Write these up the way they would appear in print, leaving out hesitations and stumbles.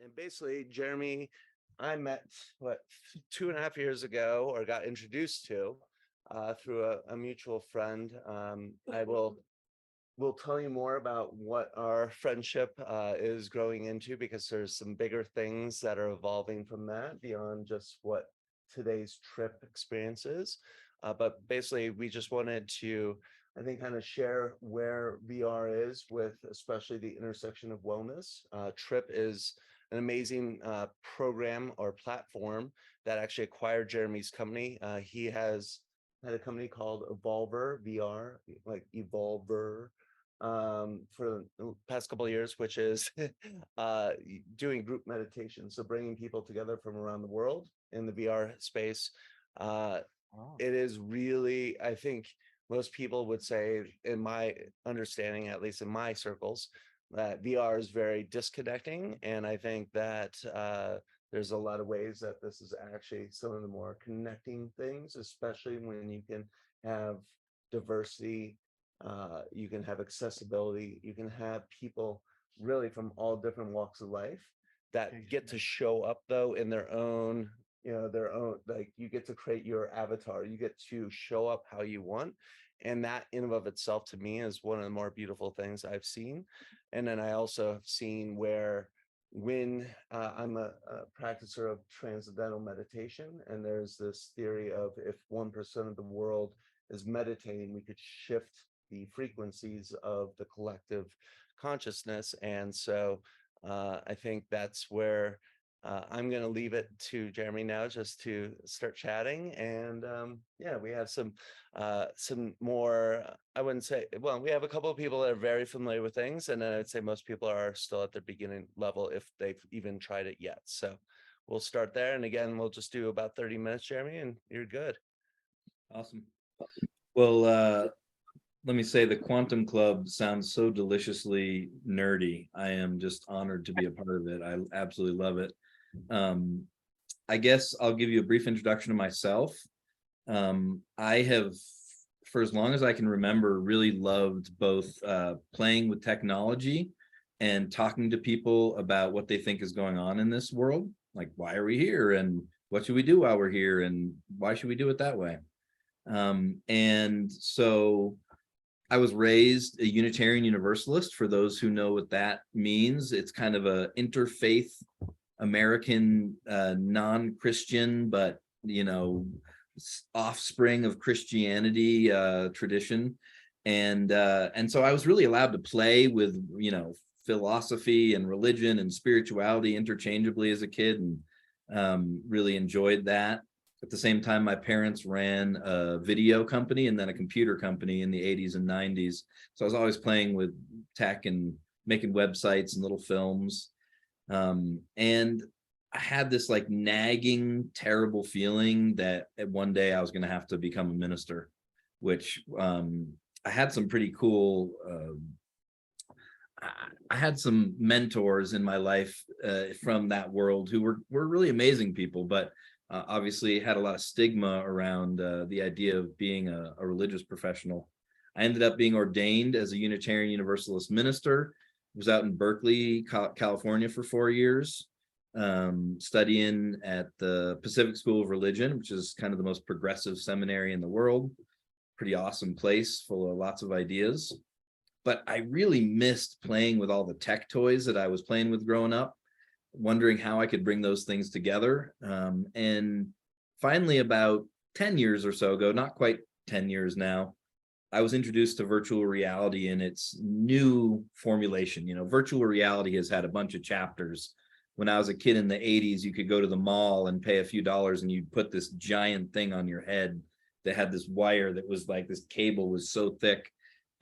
And basically, Jeremy, I met what 2.5 years ago, or got introduced to through a mutual friend. I will tell you more about what our friendship is growing into, because there's some bigger things that are evolving from that beyond just what today's TRIPP experience is. But basically, we just wanted to, I think, kind of share where VR is with especially the intersection of wellness. TRIPP is an amazing program or platform that actually acquired Jeremy's company. He has had a company called Evolver VR, like Evolver, for the past couple of years, which is doing group meditation. So bringing people together from around the world in the VR space. It is really, I think most people would say, in my understanding, at least in my circles, that VR is very disconnecting. And I think that there's a lot of ways that this is actually some of the more connecting things, especially when you can have diversity, you can have accessibility, you can have people really from all different walks of life that get to show up though in their own, their own, like you get to create your avatar, you get to show up how you want. And that in and of itself to me is one of the more beautiful things I've seen. And then I also have seen where when I'm a practicer of transcendental meditation, and there's this theory of if 1% of the world is meditating, we could shift the frequencies of the collective consciousness. And so I think that's where I'm going to leave it to Jeremy now, just to start chatting. And yeah, we have some more, I wouldn't say, well, we have a couple of people that are very familiar with things, and then I'd say most people are still at their beginning level if they've even tried it yet. So we'll start there. And again, we'll just do about 30 minutes, Jeremy, and you're good. Awesome. Well, let me say the Quantum Club sounds so deliciously nerdy. I am just honored to be a part of it. I absolutely love it. I guess I'll give you a brief introduction to myself. I have, for as long as I can remember, really loved both playing with technology and talking to people about what they think is going on in this world. Like, why are we here? And what should we do while we're here? And why should we do it that way? And so I was raised a Unitarian Universalist. For those who know what that means, it's kind of a interfaith American, non-Christian, but offspring of Christianity tradition. And so I was really allowed to play with philosophy and religion and spirituality interchangeably as a kid, and really enjoyed that. At the same time, my parents ran a video company and then a computer company in the 80s and 90s. So I was always playing with tech and making websites and little films. And I had this like nagging, terrible feeling that one day I was going to have to become a minister, which I had some pretty cool, I had some mentors in my life from that world who were really amazing people, but obviously had a lot of stigma around the idea of being a religious professional. I ended up being ordained as a Unitarian Universalist minister. Was out in Berkeley, California for 4 years, studying at the Pacific School of Religion, which is kind of the most progressive seminary in the world. Pretty awesome place full of lots of ideas. But I really missed playing with all the tech toys that I was playing with growing up, wondering how I could bring those things together. And finally, about 10 years or so ago, not quite 10 years now, I was introduced to virtual reality in its new formulation. Virtual reality has had a bunch of chapters. When I was a kid in the 80s, you could go to the mall and pay a few dollars and you'd put this giant thing on your head that had this wire that was like, this cable was so thick.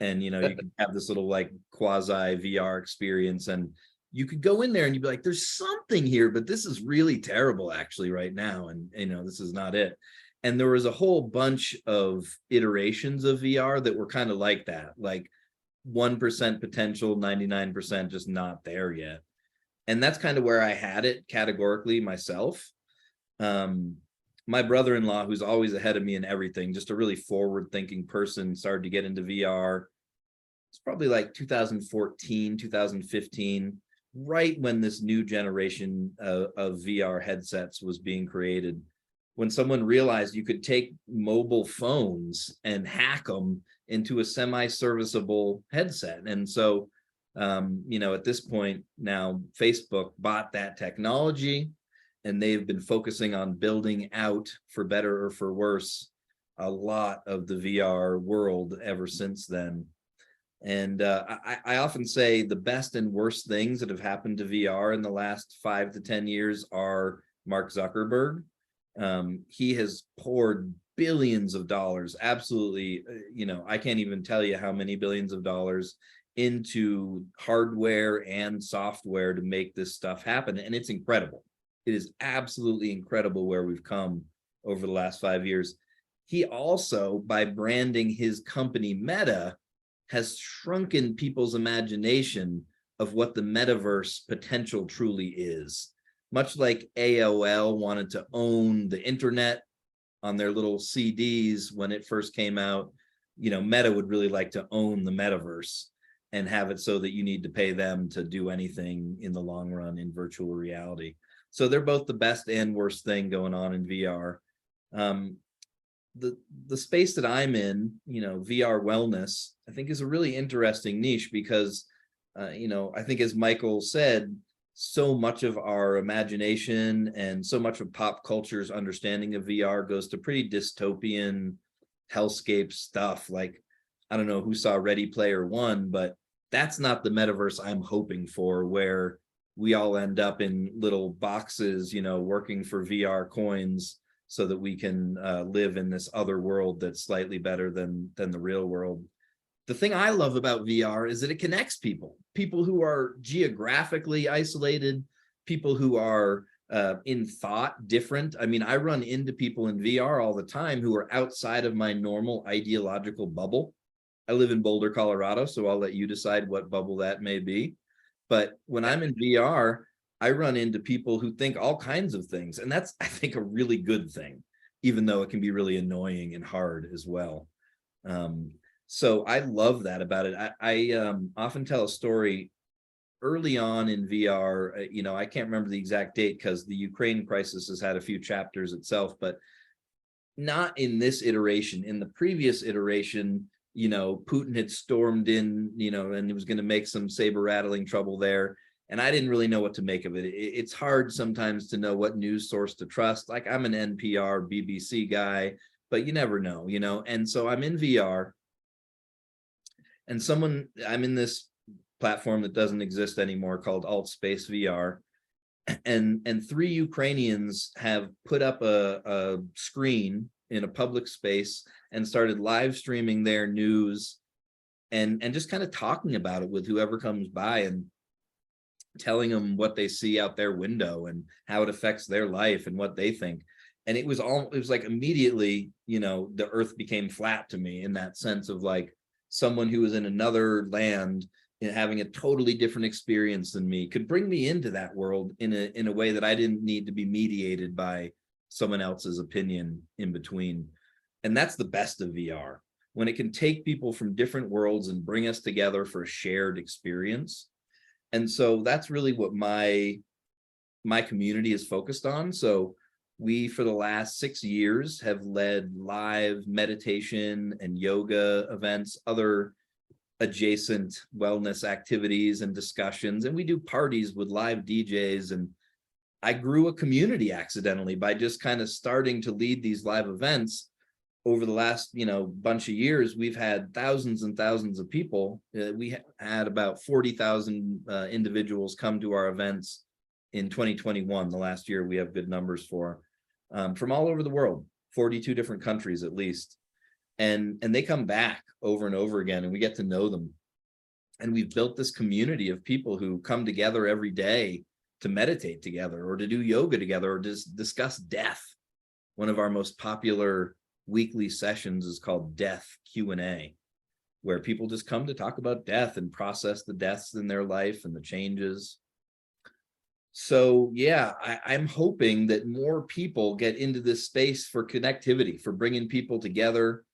And, you could have this little like quasi VR experience, and you could go in there and you'd be like, there's something here, but this is really terrible actually right now. And, this is not it. And there was a whole bunch of iterations of VR that were kind of like that, like 1% potential, 99% just not there yet. And that's kind of where I had it categorically myself. My brother-in-law, who's always ahead of me in everything, just a really forward-thinking person, started to get into VR. It's probably like 2014, 2015. right when this new generation of VR headsets was being created, when someone realized you could take mobile phones and hack them into a semi-serviceable headset. And so, at this point now, Facebook bought that technology, and they've been focusing on building out, for better or for worse, a lot of the VR world ever since then. And I often say the best and worst things that have happened to VR in the last 5 to 10 years are Mark Zuckerberg. He has poured billions of dollars, absolutely, I can't even tell you how many billions of dollars into hardware and software to make this stuff happen. And it's incredible. It is absolutely incredible where we've come over the last 5 years. He also, by branding his company Meta, has shrunken people's imagination of what the metaverse potential truly is. Much like AOL wanted to own the internet on their little CDs when it first came out, Meta would really like to own the metaverse and have it so that you need to pay them to do anything in the long run in virtual reality. So they're both the best and worst thing going on in VR. The space that I'm in, VR wellness, I think is a really interesting niche because, I think as Michael said, so much of our imagination and so much of pop culture's understanding of VR goes to pretty dystopian hellscape stuff. Like, I don't know who saw Ready Player One, but that's not the metaverse I'm hoping for, where we all end up in little boxes, working for VR coins so that we can live in this other world that's slightly better than the real world. The thing I love about VR is that it connects people who are geographically isolated, people who are in thought different. I mean, I run into people in VR all the time who are outside of my normal ideological bubble. I live in Boulder, Colorado, so I'll let you decide what bubble that may be. But when I'm in VR, I run into people who think all kinds of things. And that's, I think, a really good thing, even though it can be really annoying and hard as well. So I love that about it. I often tell a story early on in VR. I can't remember the exact date because the Ukraine crisis has had a few chapters itself, but not in this iteration. In the previous iteration, Putin had stormed in, and he was going to make some saber rattling trouble there. And I didn't really know what to make of it. It's hard sometimes to know what news source to trust. Like, I'm an NPR, BBC guy, but you never know, And so I'm in VR, and I'm in this platform that doesn't exist anymore called Altspace VR. And 3 Ukrainians have put up a screen in a public space and started live streaming their news and just kind of talking about it with whoever comes by and telling them what they see out their window and how it affects their life and what they think. And it was like immediately, the earth became flat to me, in that sense of like someone who was in another land and having a totally different experience than me could bring me into that world in a way that I didn't need to be mediated by someone else's opinion in between. And that's the best of VR, when it can take people from different worlds and bring us together for a shared experience. And so that's really what my community is focused on. So we, for the last 6 years, have led live meditation and yoga events, other adjacent wellness activities and discussions. And we do parties with live DJs. And I grew a community accidentally by just kind of starting to lead these live events. Over the last, bunch of years, we've had thousands and thousands of people. We had about 40,000 individuals come to our events in 2021, the last year we have good numbers for, from all over the world, 42 different countries at least. And they come back over and over again, and we get to know them. And we've built this community of people who come together every day to meditate together or to do yoga together or just discuss death. One of our most popular weekly sessions is called Death Q&A, where people just come to talk about death and process the deaths in their life and the changes. So yeah, I'm hoping that more people get into this space for connectivity, for bringing people together.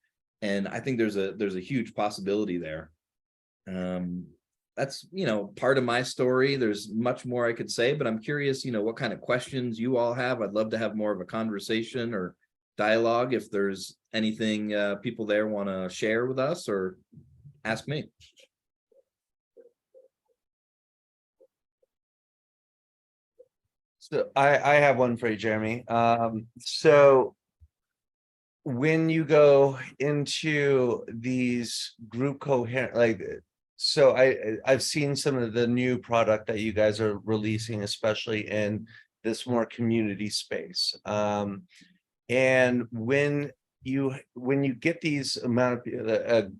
And I think there's a huge possibility there. that's, part of my story. There's much more I could say, but I'm curious, what kind of questions you all have. I'd love to have more of a conversation or dialogue if there's anything people there want to share with us or ask me. So I have one for you, Jeremy. So when you go into these group coherent, like, so I've seen some of the new product that you guys are releasing, especially in this more community space. And when you get these amount of a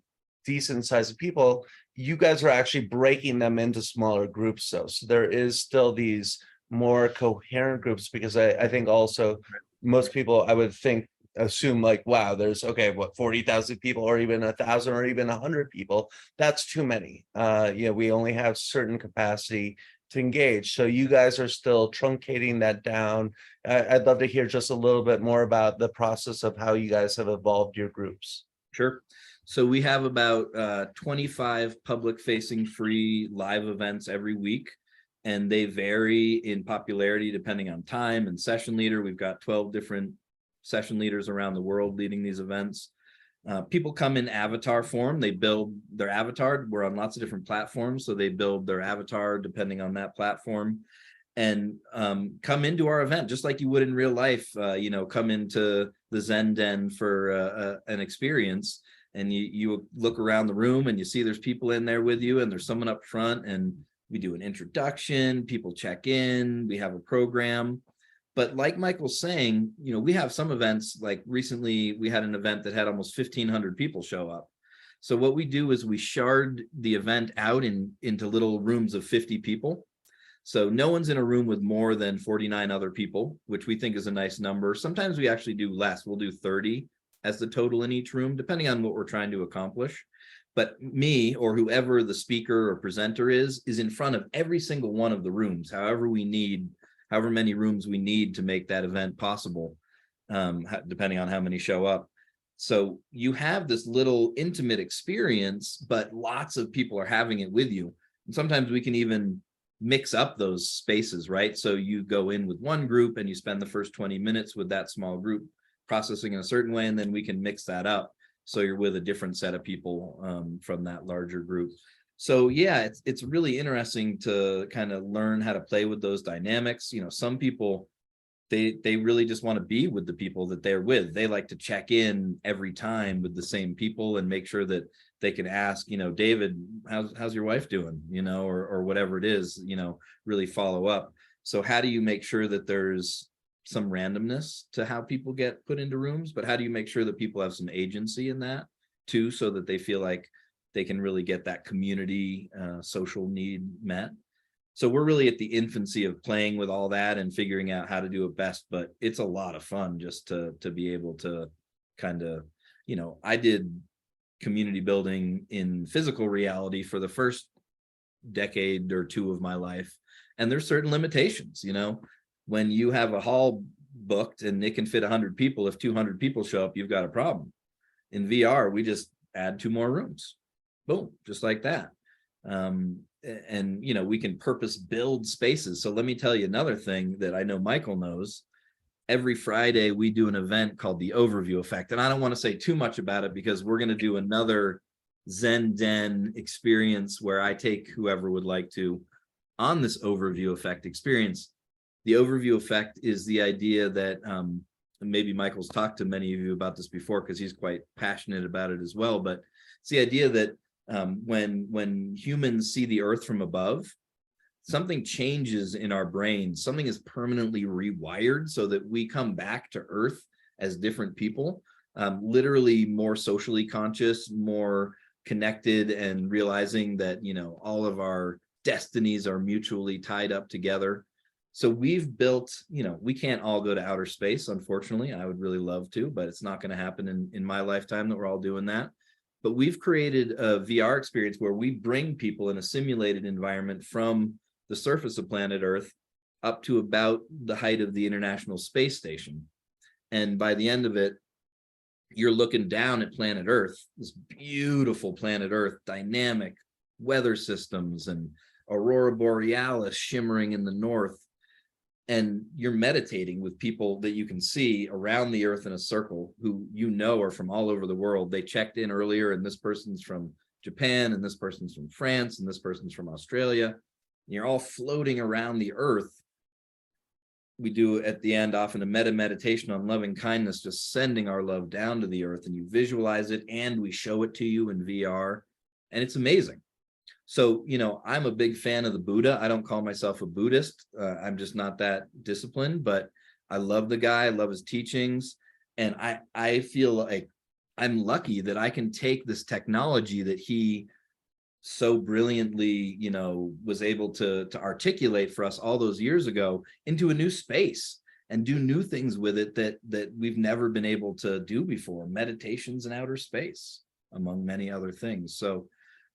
decent size of people, you guys are actually breaking them into smaller groups. So there is still these more coherent groups, because I think also most people, I would think, assume like, wow, there's okay, what, 40,000 people, or even 1,000, or even 100 people. That's too many. We only have certain capacity to engage. So you guys are still truncating that down. I'd love to hear just a little bit more about the process of how you guys have evolved your groups. Sure. So we have about 25 public facing free live events every week, and they vary in popularity depending on time and session leader. We've got 12 different session leaders around the world leading these events. People come in avatar form. They build their avatar. We're on lots of different platforms, so they build their avatar depending on that platform, and come into our event just like you would in real life. Come into the Zen Den for an experience, and you look around the room and you see there's people in there with you, and there's someone up front, and we do an introduction, people check in, we have a program. But like Michael's saying, we have some events, like recently we had an event that had almost 1,500 people show up. So what we do is we shard the event out into little rooms of 50 people. So no one's in a room with more than 49 other people, which we think is a nice number. Sometimes we actually do less. We'll do 30 as the total in each room, depending on what we're trying to accomplish. But me, or whoever the speaker or presenter is in front of every single one of the rooms, however many rooms we need to make that event possible, depending on how many show up. So you have this little intimate experience, but lots of people are having it with you. And sometimes we can even mix up those spaces, right? So you go in with one group and you spend the first 20 minutes with that small group processing in a certain way, and then we can mix that up so you're with a different set of people from that larger group. So yeah, it's really interesting to kind of learn how to play with those dynamics. Some people, they really just want to be with the people that they're with. They like to check in every time with the same people and make sure that they can ask, David, how's your wife doing? Or whatever it is, really follow up. So how do you make sure that there's some randomness to how people get put into rooms, but how do you make sure that people have some agency in that too, so that they feel like they can really get that community social need met? So we're really at the infancy of playing with all that and figuring out how to do it best, but it's a lot of fun just to be able to kind of, I did community building in physical reality for the first decade or two of my life, and there's certain limitations. When you have a hall booked and it can fit 100 people, if 200 people show up, you've got a problem. In VR, we just add 2 more rooms, boom, just like that. And we can purpose build spaces. So let me tell you another thing that I know Michael knows. Every Friday we do an event called the Overview Effect, and I don't want to say too much about it because we're going to do another Zen Den experience where I take whoever would like to on this Overview Effect experience. The Overview Effect is the idea that maybe Michael's talked to many of you about this before because he's quite passionate about it as well, but it's the idea that when humans see the earth from above, something changes in our brains. Something is permanently rewired so that we come back to earth as different people, literally more socially conscious, more connected, and realizing that, all of our destinies are mutually tied up together. So we've built, we can't all go to outer space, unfortunately. I would really love to, but it's not going to happen in my lifetime that we're all doing that. But we've created a VR experience where we bring people in a simulated environment from the surface of planet Earth up to about the height of the International Space Station. And by the end of it, you're looking down at planet Earth, this beautiful planet Earth, dynamic, weather systems and aurora borealis shimmering in the north. And you're meditating with people that you can see around the earth in a circle who are from all over the world. They checked in earlier, and this person's from Japan, and this person's from France, and this person's from Australia. And you're all floating around the earth. We do at the end often a meditation on loving kindness, just sending our love down to the earth, and you visualize it, and we show it to you in VR, and it's amazing. So, I'm a big fan of the Buddha. I don't call myself a Buddhist. I'm just not that disciplined, but I love the guy. I love his teachings. And I feel like I'm lucky that I can take this technology that he so brilliantly, was able to articulate for us all those years ago into a new space and do new things with it that we've never been able to do before. Meditations in outer space, among many other things. So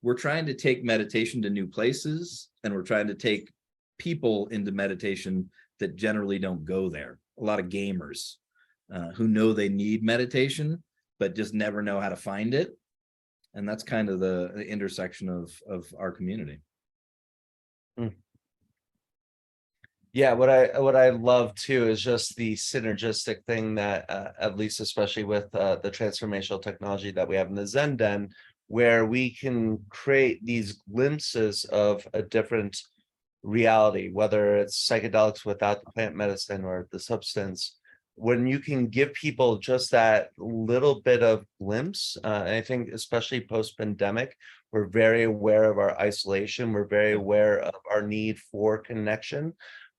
we're trying to take meditation to new places, and we're trying to take people into meditation that generally don't go there. A lot of gamers who know they need meditation, but just never know how to find it. And that's kind of the intersection of our community. Yeah, what I love too is just the synergistic thing that at least especially with the transformational technology that we have in the Zen Den, where we can create these glimpses of a different reality, whether it's psychedelics without the plant medicine or the substance. When you can give people just that little bit of glimpse, and I think especially post-pandemic, we're very aware of our isolation. We're very aware of our need for connection.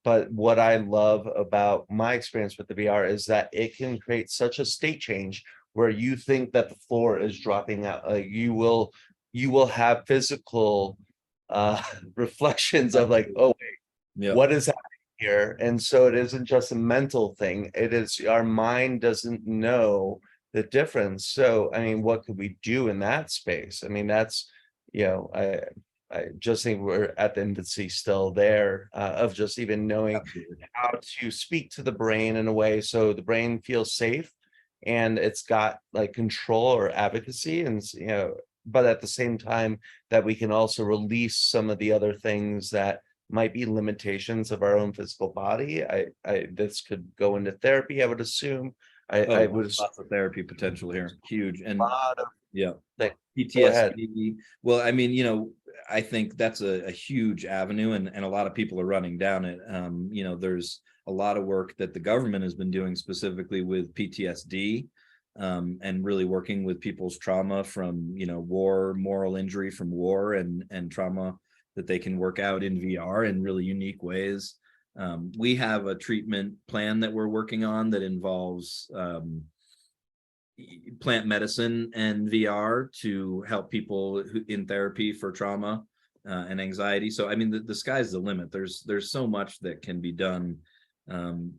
But what I love about my experience with the VR is that it can create such a state change where you think that the floor is dropping out. You will have physical reflections of like, oh wait, what is happening here? And so it isn't just a mental thing. It is our mind doesn't know the difference. So I mean, what could we do in that space? I mean, that's, I just think we're at the infancy still there of just even knowing how to speak to the brain in a way so the brain feels safe and it's got like control or advocacy, and but at the same time that we can also release some of the other things that might be limitations of our own physical body. This could go into therapy, I would assume. I would lots of therapy potential here, huge. And lot of PTSD. Well, I mean, I think that's a huge avenue, and a lot of people are running down it. There's a lot of work that the government has been doing specifically with PTSD, and really working with people's trauma from, war, moral injury from war, and trauma that they can work out in VR in really unique ways. We have a treatment plan that we're working on that involves plant medicine and VR to help people in therapy for trauma and anxiety. So, I mean, the sky's the limit. There's so much that can be done.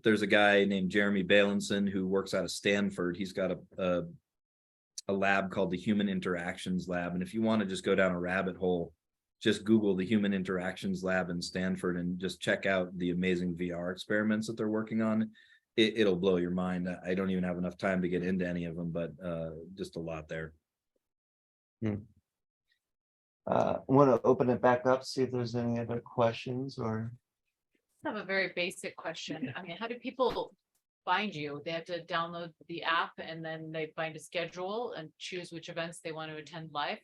There's a guy named Jeremy Bailenson who works out of Stanford. He's got a lab called the Human Interactions Lab. And if you want to just go down a rabbit hole, just Google the Human Interactions Lab in Stanford and just check out the amazing VR experiments that they're working on. It'll blow your mind. I don't even have enough time to get into any of them, but just a lot there. I want to open it back up, see if there's any other questions or. I have a very basic question. I mean, how do people find you? They have to download the app and then they find a schedule and choose which events they want to attend live?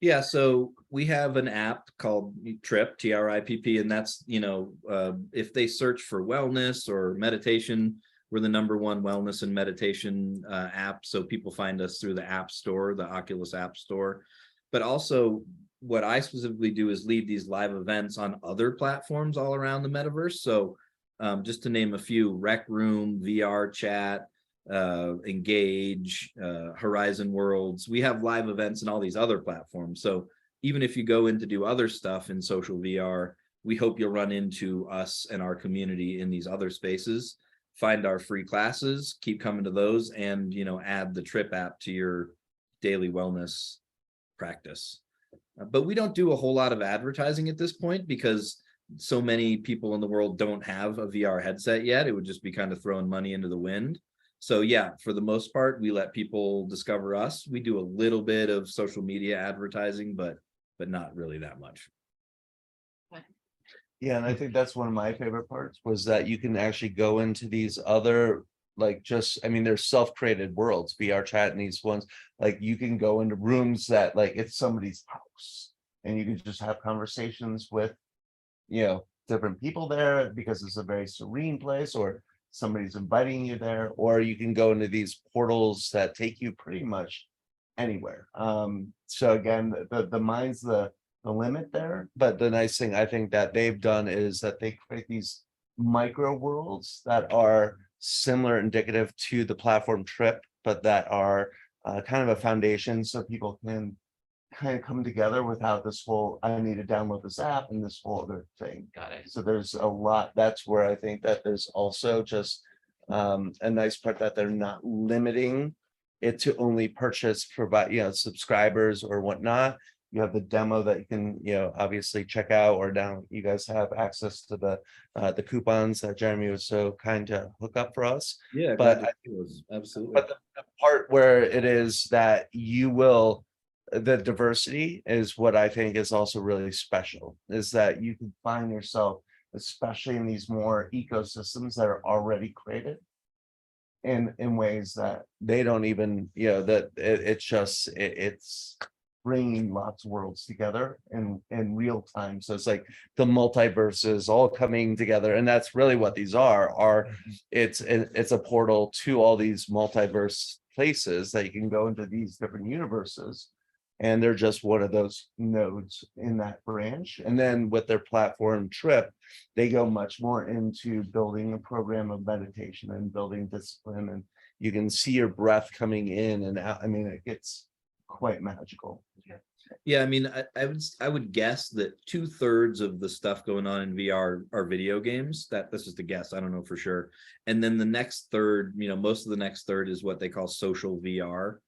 Yeah, so we have an app called TRIPP, TRIPP, and that's, if they search for wellness or meditation, we're the #1 wellness and meditation app. So people find us through the App Store, the Oculus App Store. But also what I specifically do is lead these live events on other platforms all around the metaverse. So just to name a few: Rec Room, VR Chat, Engage, Horizon Worlds. We have live events in all these other platforms. So even if you go in to do other stuff in social VR, we hope you'll run into us and our community in these other spaces, find our free classes, keep coming to those, and add the TRIPP app to your daily wellness practice. But we don't do a whole lot of advertising at this point because so many people in the world don't have a VR headset yet. It would just be kind of throwing money into the wind. So yeah, for the most part, we let people discover us. We do a little bit of social media advertising, but but not really that much. Yeah, and I think that's one of my favorite parts was that you can actually go into these other, like, just, I mean, they're self-created worlds, VR chat and these ones, like you can go into rooms that like it's somebody's house and you can just have conversations with, different people there because it's a very serene place, or somebody's inviting you there, or you can go into these portals that take you pretty much anywhere. So again, the mind's the limit there. But the nice thing I think that they've done is that they create these micro worlds that are similar, indicative to the platform TRIPP, but that are kind of a foundation so people can kind of come together without this whole, I need to download this app and this whole other thing. Got it. So there's a lot, that's where I think that there's also just a nice part that they're not limiting it to only purchase, provide, subscribers or whatnot. You have the demo that you can, obviously check out, or down, you guys have access to the coupons that Jeremy was so kind to hook up for us. Yeah, But glad to hear those. Absolutely. But the part where it is that you will, the diversity is what I think is also really special, is that you can find yourself, especially in these more ecosystems that are already created in ways that they don't even, that it's bringing lots of worlds together in real time. So it's like the multiverses all coming together, and that's really what these are it's a portal to all these multiverse places that you can go into these different universes, and they're just one of those nodes in that branch. And then with their platform TRIPP, they go much more into building a program of meditation and building discipline, and you can see your breath coming in and out. I mean, it gets quite magical. Yeah, I mean, I would guess that 2/3 of the stuff going on in VR are video games. That's just a guess. I don't know for sure. And then the next third, most of the next third is what they call social VR.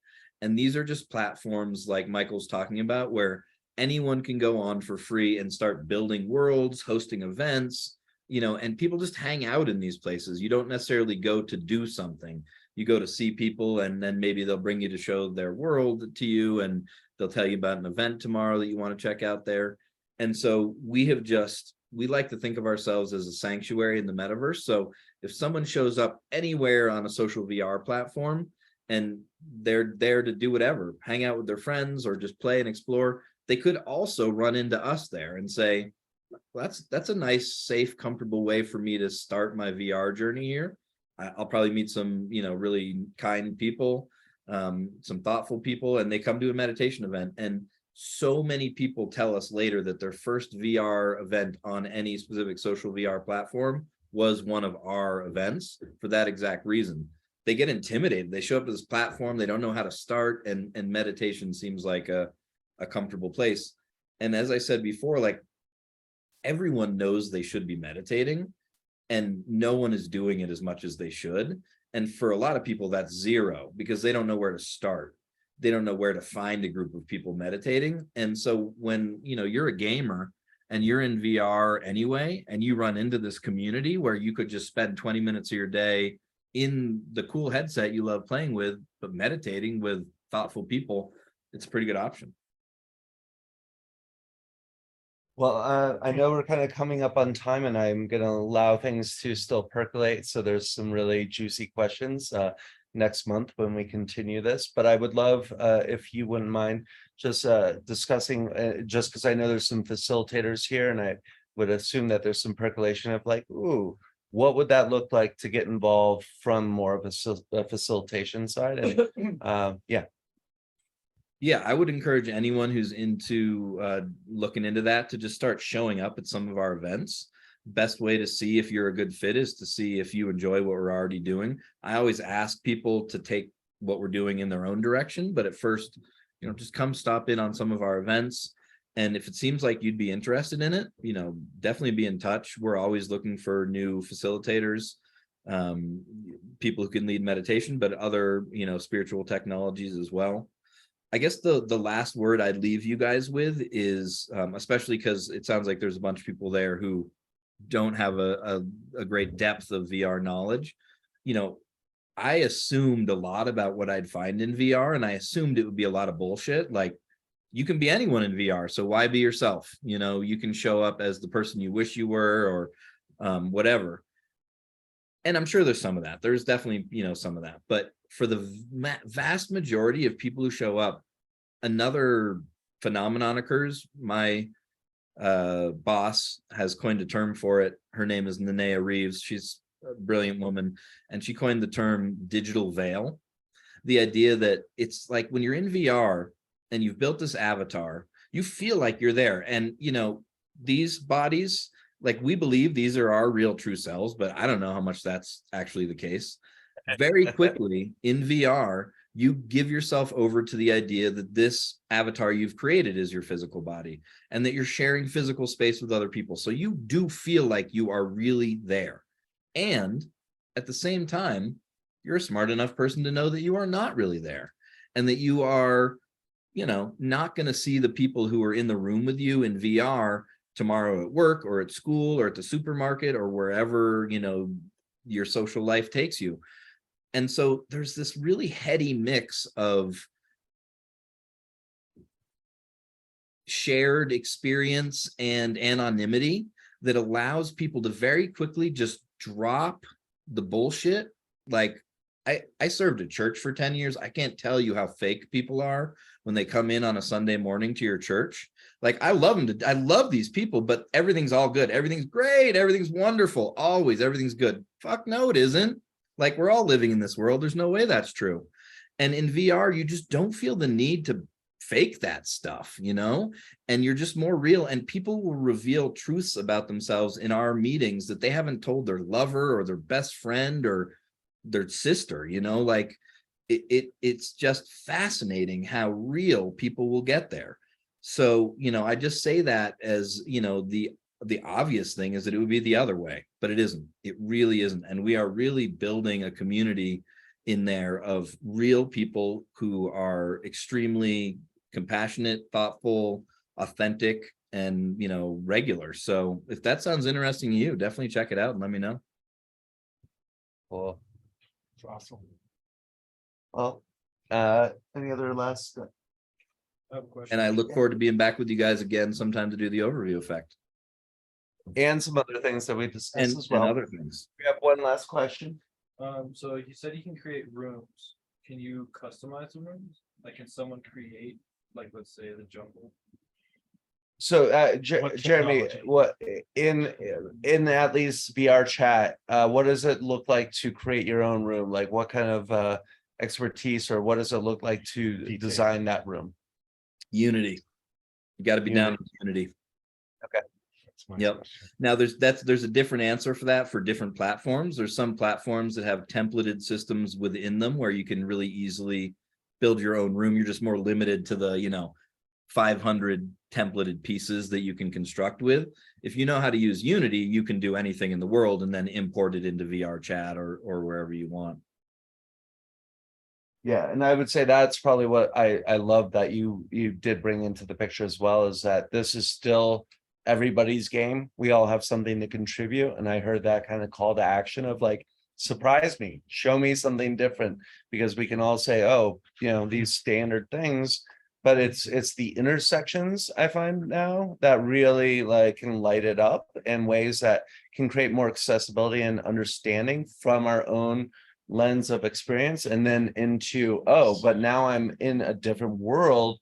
And these are just platforms like Michael's talking about, where anyone can go on for free and start building worlds, hosting events, and people just hang out in these places. You don't necessarily go to do something. You go to see people, and then maybe they'll bring you to show their world to you, and they'll tell you about an event tomorrow that you want to check out there. And so we like to think of ourselves as a sanctuary in the metaverse. So if someone shows up anywhere on a social VR platform and they're there to do whatever, hang out with their friends or just play and explore, they could also run into us there and say, well, that's a nice, safe, comfortable way for me to start my VR journey here. I'll probably meet some, really kind people, some thoughtful people, and they come to a meditation event. And so many people tell us later that their first VR event on any specific social VR platform was one of our events for that exact reason. They get intimidated. They show up to this platform, they don't know how to start, and meditation seems like a comfortable place. And as I said before, like, everyone knows they should be meditating, and no one is doing it as much as they should. And for a lot of people, that's zero, because they don't know where to start. They don't know where to find a group of people meditating. And so when, you're a gamer and you're in VR anyway, and you run into this community where you could just spend 20 minutes of your day in the cool headset you love playing with, but meditating with thoughtful people, it's a pretty good option. Well, I know we're kind of coming up on time, and I'm going to allow things to still percolate. So there's some really juicy questions next month when we continue this. But I would love, if you wouldn't mind, just discussing, just because I know there's some facilitators here, and I would assume that there's some percolation of like, ooh, what would that look like to get involved from more of a facilitation side? And Yeah, I would encourage anyone who's into looking into that to just start showing up at some of our events. Best way to see if you're a good fit is to see if you enjoy what we're already doing. I always ask people to take what we're doing in their own direction, but at first, just come stop in on some of our events. And if it seems like you'd be interested in it, definitely be in touch. We're always looking for new facilitators, people who can lead meditation, but other, spiritual technologies as well. I guess the last word I'd leave you guys with is, especially because it sounds like there's a bunch of people there who don't have a great depth of VR knowledge. I assumed a lot about what I'd find in VR, and I assumed it would be a lot of bullshit. Like, you can be anyone in VR. So why be yourself? You know, you can show up as the person you wish you were, or whatever. And I'm sure there's some of that. There's definitely, you know, some of that. But for the vast majority of people who show up, another phenomenon occurs. My boss has coined a term for it. Her name is Nanea Reeves. She's a brilliant woman, and she coined the term digital veil. The idea that it's like when you're in VR and you've built this avatar, you feel like you're there. And, you know, these bodies, like we believe these are our real true selves, but I don't know how much that's actually the case. Very quickly in VR, you give yourself over to the idea that this avatar you've created is your physical body, and that you're sharing physical space with other people. So you do feel like you are really there. And at the same time, you're a smart enough person to know that you are not really there, and that you are, you know, not going to see the people who are in the room with you in VR tomorrow at work or at school or at the supermarket or wherever, you know, your social life takes you. And so there's this really heady mix of shared experience and anonymity that allows people to very quickly just drop the bullshit. Like I served at church for 10 years. I can't tell you how fake people are when they come in on a Sunday morning to your church. Like, I love them I love these people, but everything's all good. Everything's great. Everything's wonderful. Always, everything's good. Fuck no, it isn't. Like, we're all living in this world. There's no way that's true. And in VR, you just don't feel the need to fake that stuff, you know, and you're just more real. And people will reveal truths about themselves in our meetings that they haven't told their lover or their best friend or their sister, you know, like it's just fascinating how real people will get there. So, you know, I just say that as, you know, the obvious thing is that it would be the other way, but it isn't. It really isn't. And we are really building a community in there of real people who are extremely compassionate, thoughtful, authentic, and, you know, regular. So if that sounds interesting to you, definitely check it out and let me know. Cool. It's awesome. Well, any other last? I have a question. And I look forward to being back with you guys again sometime to do the overview effect And some other things that we discussed and, as well. and other things. We have one last question. So you said you can create rooms. Can you customize the rooms? Like, can someone create, like, let's say the jungle? So What Jeremy, technology? what in at least VR chat, what does it look like to create your own room? Like, what kind of expertise, or what does it look like to Detail. design that room? Unity. You got to be down with Unity. That's my Yep. question. Now there's a different answer for that for different platforms. There's some platforms that have templated systems within them where you can really easily build your own room. You're just more limited to the, you know, 500 templated pieces that you can construct with. If you know how to use Unity, you can do anything in the world and then import it into VR chat or wherever you want. Yeah, and I would say that's probably what I love that you did bring into the picture as well, is that this is still everybody's game. We all have something to contribute, and I heard that kind of call to action of like, surprise me, show me something different, because we can all say, oh, you know, these standard things, but it's the intersections I find now that really like can light it up in ways that can create more accessibility and understanding from our own lens of experience, and then into, oh, but now I'm in a different world.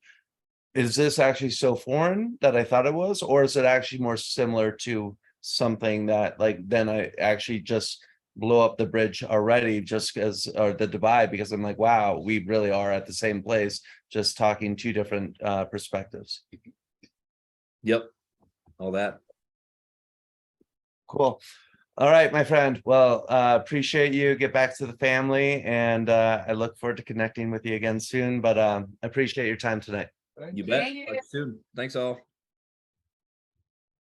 Is this actually so foreign that I thought it was, or is it actually more similar to something that, like, then I actually just blow up the bridge already, just as, or the divide, because I'm like, wow, we really are at the same place, just talking two different perspectives. Yep. All that. Cool. All right, my friend. Well, appreciate you. Get back to the family, and I look forward to connecting with you again soon. But I appreciate your time tonight. Thank You you. bet. Thank you. Talk soon. Thanks all.